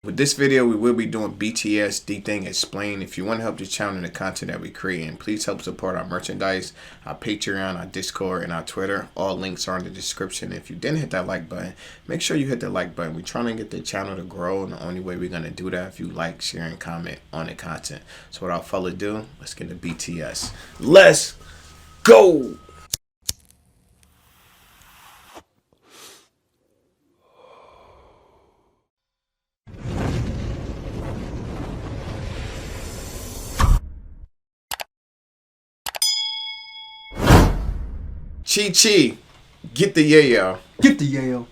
With this video, we will be doing BTS DDAENG Explain. If you want to help the channel and the content that we create, and please help support our merchandise, our Patreon, our Discord, and our Twitter. All links are in the description. If you didn't hit that like button, make sure you hit the like button. We're trying to get the channel to grow, and the only way we're going to do that if you like, share, and comment on the content. So without further ado, let's get to BTS. Let's go! Chi, get the yayo. Get the yayo.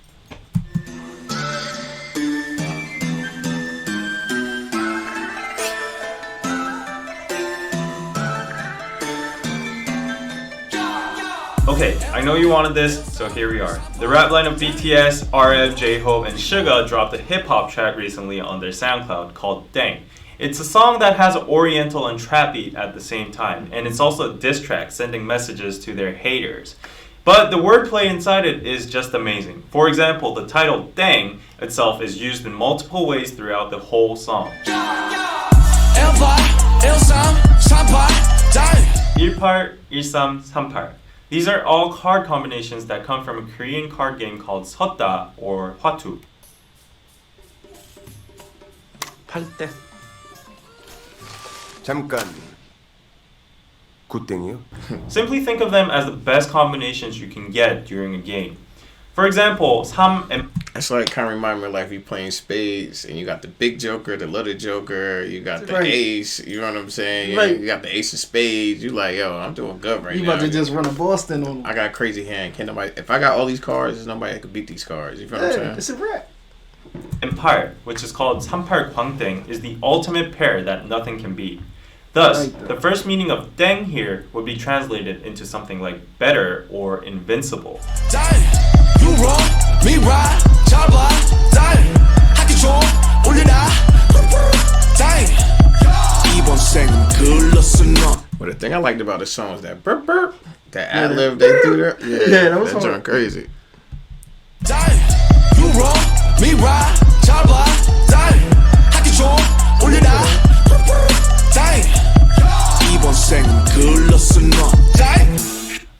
Okay, I know you wanted this, so here we are. The rap line of BTS, RM, J-Hope, and Suga dropped a hip-hop track recently on their SoundCloud called DAENG. It's a song that has oriental and trap beat at the same time, and it's also a diss track sending messages to their haters. But the wordplay inside it is just amazing. For example, the title DAENG itself is used in multiple ways throughout the whole song. 1part, 13, 38. These are all card combinations that come from a Korean card game called 섰다 or 화투. 8대 잠깐 굿땡이요? Simply think of them as the best combinations you can get during a game. For example, 3 and That's like kind of remind me of like you playing spades and you got the big joker, the little joker, you got the ace, you know what I'm saying? You got the ace of spades. You like, yo, I'm doing good right now. You about to just run a Boston on them. I got a crazy hand. Can't nobody, if I got all these cards, there's nobody that could beat these cards. You feel what I'm saying? It's a wrap. Empire, which is called 38 광땡, is the ultimate pair that nothing can beat. Thus, the first meaning of 땡 here would be translated into something like better or invincible. You wrong, me right, But the thing I liked about the song is that burp burp, that ad lib they do there. Yeah, that was going crazy. You wrong, me right,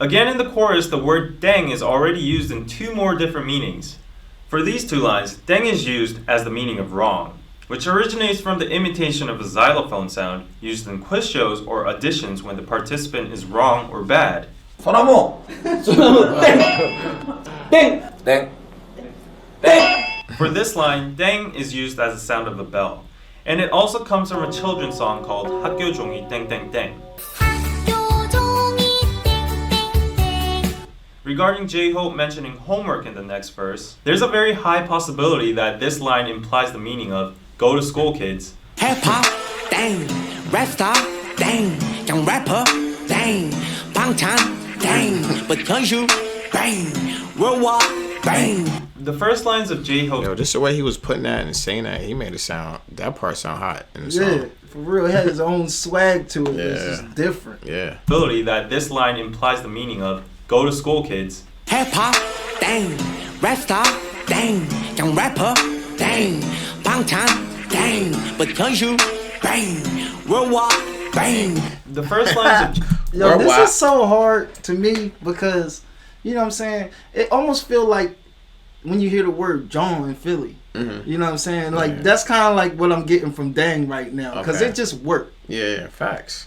Again in the chorus, the word 땡 is already used in 2 more different meanings. For these 2 lines, 땡 is used as the meaning of wrong, which originates from the imitation of a xylophone sound used in quiz shows or auditions when the participant is wrong or bad. 소나무 땡 For this line, 땡 is used as the sound of a bell, and it also comes from a children's song called 학교 종이 땡땡땡. Regarding J-Hope mentioning homework in the next verse, there's a very high possibility that this line implies the meaning of go to school kids. Hip-hop, dang, rap star, dang, young rapper, dang, 방탄, dang, because you, bang, worldwide, bang. The first lines of J-Hope, Yo, just the way he was putting that and saying that, he made it sound, that part sound hot in the song. Yeah, for real. He had his own swag to it. It's just different. Yeah. ability that this line implies the meaning of go to school kids. Hip-hop, dang, rap star, dang, young rapper, dang, 방탄, dang, because you, bang, worldwide, bang. The first lines of Yo, this is so hard to me because, you know what I'm saying? It almost feel like when you hear the word John in Philly. You know what I'm saying? Like, that's kind of like what I'm getting from Dang right now because it just worked. Yeah, facts.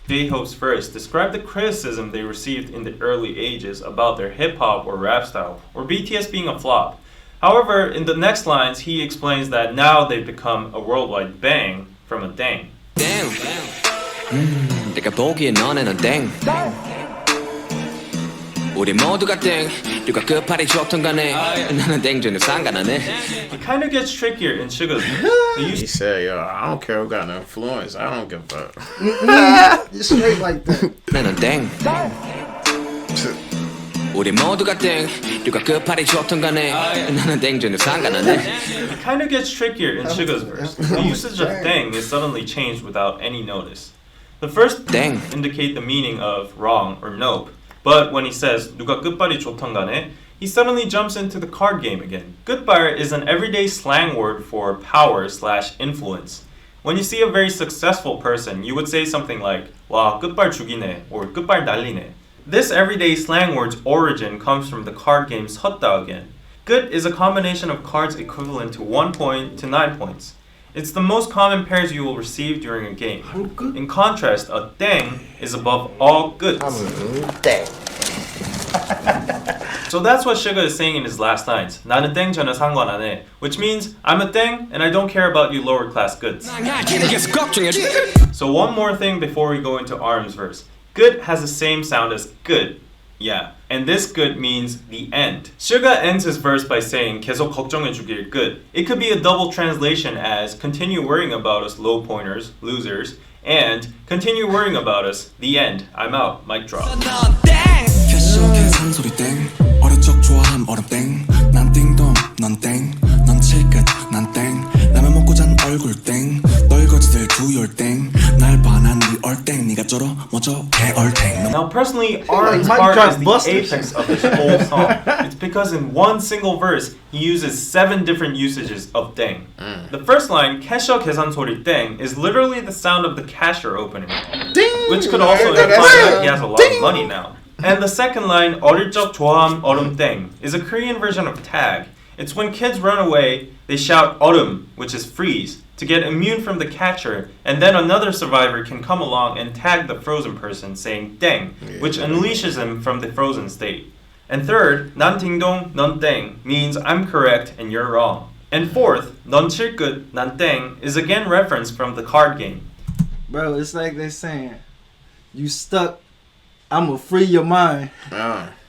J-Hope's verse described the criticism they received in the early ages about their hip-hop or rap style, or BTS being a flop. However, in the next lines, he explains that now they've become a worldwide bang from a dang. Damn. 내가 보기에 너네는 땡. 우리 모두가 땡. 누가 끝발이 좋던 간에 나는 땡전에 상관하네. It kind of gets trickier in Suga's He said, yo, I don't care who got no influence. I don't give a fuck. It's straight like that. 나는 땡. 우리 모두가 땡. 누가 끝발이 좋던 간에 나는 땡전에 상관하네. It kind of gets trickier in Suga's verse. The usage of dang is suddenly changed without any notice. The first indicate the meaning of wrong or nope, but when he says 누가 끝발이 좋던 간에, he suddenly jumps into the card game again. Goodbar is an everyday slang word for power/influence. When you see a very successful person, you would say something like, 와, 끝발 죽이네, or 끝발 날리네. This everyday slang word's origin comes from the card game 섰다 again. Good is a combination of cards equivalent to 1 point to 9 points. It's the most common pairs you will receive during a game. In contrast, a 땡 is above all goods. So that's what Suga is saying in his last lines. 나는 땡 전혀 상관 안 해. Which means, I'm a 땡 and I don't care about you lower class goods. So one more thing before we go into RM's verse. Good has the same sound as good. Yeah. And this good means the end. Suga ends his verse by saying 계속 걱정해주길 good. It could be a double translation as continue worrying about us low pointers, losers, and continue worrying about us, the end. I'm out. Mic drop. 소리 땡 어릴 적 좋아함 얼음 땡 난 띵동 넌 땡 넌 칠끝 난 땡 라면 먹고 잔 얼굴 땡 널거지들 두열 땡날 반한 네 얼땡 네가 쩔어 뭐죠 개얼땡. Now personally, R's part is the apex of this whole song. It's because in one single verse, he uses 7 different usages of 땡. The first line, 캐셔 계산 소리 땡, is literally the sound of the cashier opening, which could also imply that he has a lot of money now. And the second line, 어릴 적 좋아함 얼음 땡, is a Korean version of tag. It's when kids run away, they shout 얼음, which is freeze, to get immune from the catcher, and then another survivor can come along and tag the frozen person saying 땡, which unleashes him from the frozen state. And third, 난 딩동, 넌 땡, means I'm correct and you're wrong. And fourth, 넌 칠끝, 난 땡, is again referenced from the card game. Bro, it's like they're saying, you stuck, I'ma free your mind.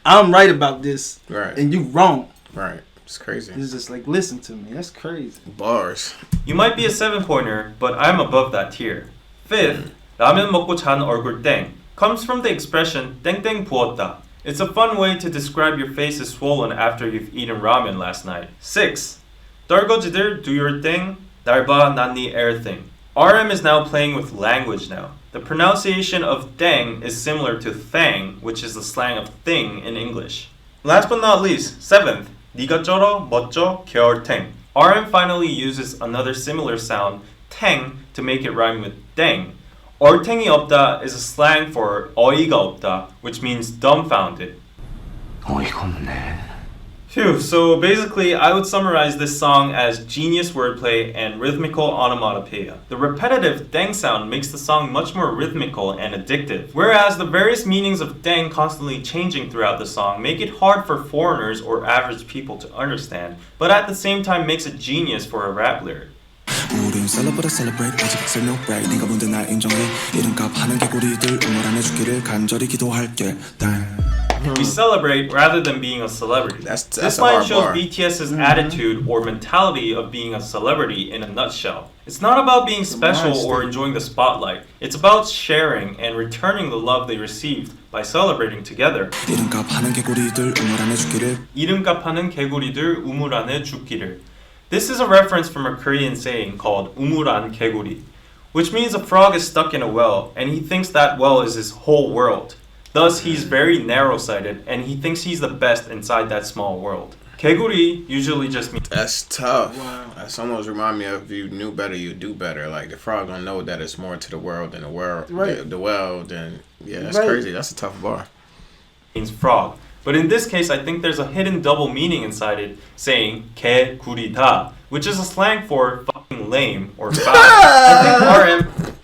I'm right about this, Right. and you wrong. Right. It's crazy. It's just like, listen to me. That's crazy. Bars. You might be a 7-pointer, but I'm above that tier. Fifth, 라면 먹고 잔 얼굴 땡, comes from the expression 땡땡 부었다. It's a fun way to describe your face is swollen after you've eaten ramen last night. Sixth, 떨거지들 do your thing, 날 봐, 난 네 air thing. RM is now playing with language now. The pronunciation of 땡 is similar to thang, which is the slang of thing in English. Last but not least, 7th, 네가 쩔어, 멋져, 개얼탱. RM finally uses another similar sound, 탱, to make it rhyme with 땡. 얼탱이 없다 is a slang for 어이가 없다, which means dumbfounded. 어이가 없네. Phew, so basically I would summarize this song as genius wordplay and rhythmical onomatopoeia. The repetitive deng sound makes the song much more rhythmical and addictive, whereas the various meanings of deng constantly changing throughout the song make it hard for foreigners or average people to understand, but at the same time makes it genius for a rap lyric. 우린 celebrate 아직 no break 네가 뭔데 날 인정해 이름값 하는 개구리들 응원 안 해주기를 간절히 기도할게. We celebrate rather than being a celebrity. This line shows BTS's attitude or mentality of being a celebrity in a nutshell. It's not about being special or enjoying the spotlight. It's about sharing and returning the love they received by celebrating together. 이름값 하는 개구리들 우물 안에 죽기를. 이름값 하는 개구리들 우물 안에 죽기를. This is a reference from a Korean saying called 우물 안 개구리, which means a frog is stuck in a well and he thinks that well is his whole world. Thus, he's very narrow-sighted, and he thinks he's the best inside that small world. 개구리 usually just means... That's tough. Wow. That's almost remind me of you knew better, you do better. Like, the frog don't know that it's more to the world than the world. Right. The world, and yeah, that's crazy. That's a tough bar. ...means frog. But in this case, I think there's a hidden double meaning inside it, saying 개구리다, which is a slang for fucking lame or foul. I think RM...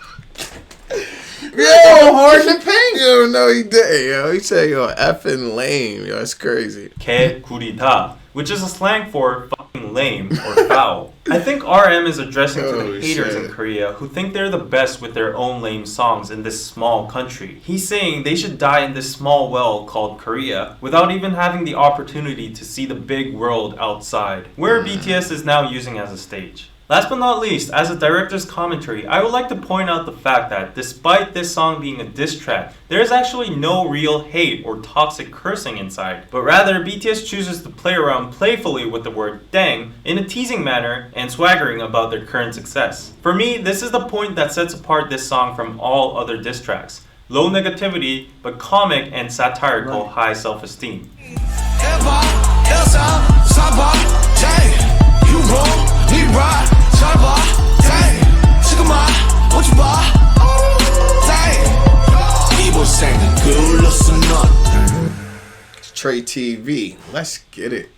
Yo, hard to paint. Yo, no, he did. Yo, he said, yo, effing lame. Yo, that's crazy. 개구리다, which is a slang for fucking lame or foul. I think RM is addressing to the haters in Korea who think they're the best with their own lame songs in this small country. He's saying they should die in this small well called Korea without even having the opportunity to see the big world outside, where BTS is now using as a stage. Last but not least, as a director's commentary, I would like to point out the fact that despite this song being a diss track, there is actually no real hate or toxic cursing inside, but rather BTS chooses to play around playfully with the word dang in a teasing manner and swaggering about their current success. For me, this is the point that sets apart this song from all other diss tracks. Low negativity, but comic and satirical high self-esteem. Elsa, Saba, Jay, you wrong, we ride, Saba, Jay, Sigma, what you buy? Jay, evil saying, good listen up. Trey TV. Let's get it.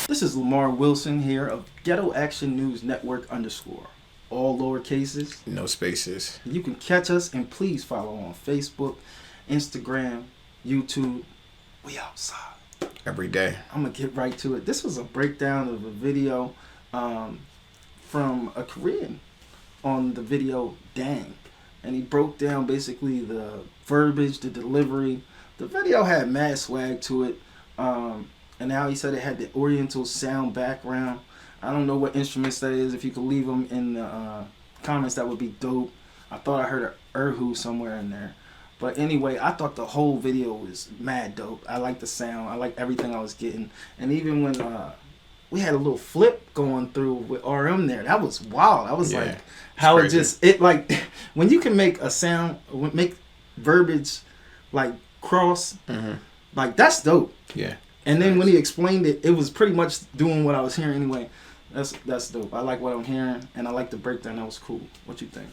This is Lamar Wilson here of Ghetto Action News Network _ all lower cases. No spaces. You can catch us and please follow on Facebook, Instagram, YouTube. We outside. Every day. I'm going to get right to it. This was a breakdown of a video from a Korean on the video DDAENG. And he broke down basically the verbiage, the delivery. The video had mad swag to it. And now he said it had the Oriental sound background. I don't know what instruments that is. If you could leave them in the comments, that would be dope. I thought I heard an erhu somewhere in there. But anyway, I thought the whole video was mad dope. I like the sound. I like everything I was getting. And even when we had a little flip going through with RM there, that was wild. I was like, how it just, it like, when you can make a sound, make verbiage like cross, like that's dope. Yeah. And then when he explained it, it was pretty much doing what I was hearing anyway. That's dope. I like what I'm hearing, and I like the breakdown. That was cool. What you think?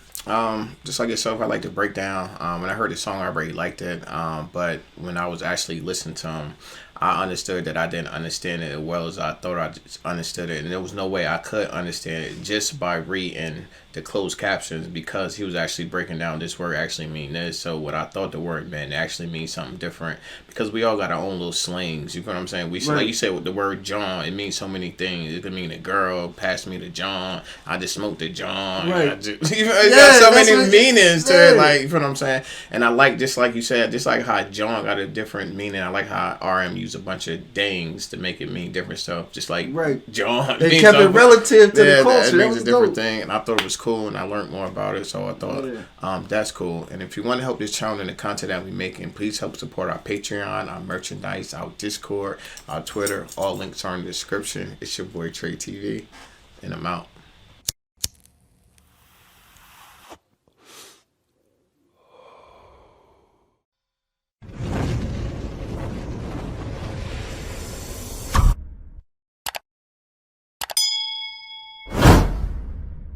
Just like yourself, I like the breakdown. When I heard the song, I already liked it. But when I was actually listening to him, I understood that I didn't understand it as well as I thought I just understood it. And there was no way I could understand it just by reading the closed captions, because he was actually breaking down this word actually mean this. So what I thought the word meant actually means something different, because we all got our own little slangs. You know what I'm saying? We like you said with the word John, it means so many things. It could mean a girl, pass me the John, I just smoked the John. Right. It got so many meanings to it, like, you know what I'm saying? And I like, just like you said, just like how John got a different meaning. I like how RM used a bunch of dangs to make it mean different stuff. Just like John. They kept it relative to the culture. That makes was a different dope. thing, and I thought it was cool, and I learned more about it. So I thought that's cool. And if you want to help this channel and the content that we're making, please help support our Patreon, our merchandise, our Discord, our Twitter. All links are in the description. It's your boy Trey TV, and I'm out.